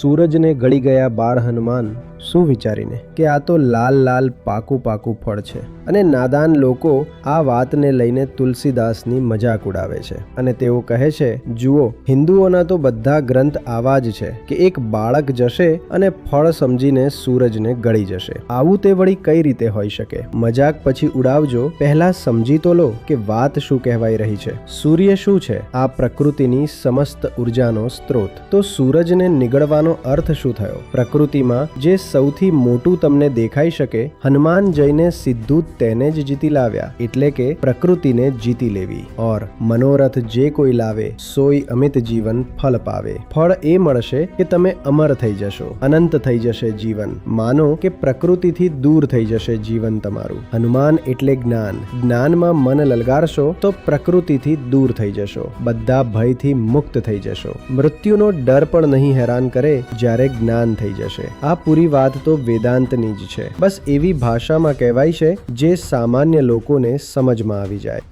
સૂરજને ગળી ગયા બાર હનુમાન શું વિચારીને કે આ તો લાલ લાલ પાકું પાકું ફળ છે, અને નાદાન લોકો આ વાતને લઈને તુલસીદાસની મજાક ઉડાવે છે અને તેઓ કહે છે, જુઓ, હિન્દુઓના તો બધા ગ્રંથ આવા જ છે કે એક બાળક જશે અને ફળ સમજીને સૂરજને ગળી જશે. આવું તે વળી કઈ રીતે હોઈ શકે? મજાક પછી ઉડાવજો, પહેલા સમજી તો લો કે વાત શું કહેવાઈ રહી છે. સૂર્ય શું છે? આ પ્રકૃતિની સમસ્ત ઉર્જાનો સ્ત્રોત. તો સૂરજને નિગળવાનો અર્થ શું થયો? પ્રકૃતિમાં જે સૌથી મોટું તમને દેખાઈ શકે, હનુમાન જઈને સીધું તેને જ જીતી લાવ્યા, એટલે કે પ્રકૃતિને જીતી લેવી. ઓર મનોરથ જે કોઈ લાવે સોય અમિત જીવન ફળ પાવે. ફળ એ મળશે કે તમે અમર થઈ જશો, અનંત થઈ જશે જીવન. માનો કે પ્રકૃતિથી દૂર થઈ જશે જીવન તમારું. હનુમાન એટલે જ્ઞાન. જ્ઞાનમાં મન લલગારશો તો પ્રકૃતિથી દૂર થઈ જશો, બધા ભયથી મુક્ત થઈ જશો. મૃત્યુનો ડર પણ નહીં હેરાન કરે જ્યારે જ્ઞાન થઈ જશે. આ પૂરી વાત તો વેદાંતની જ છે. બસ એવી ભાષામાં કહેવાય છે જે સામાન્ય લોકોને સમજમાં આવી જાય.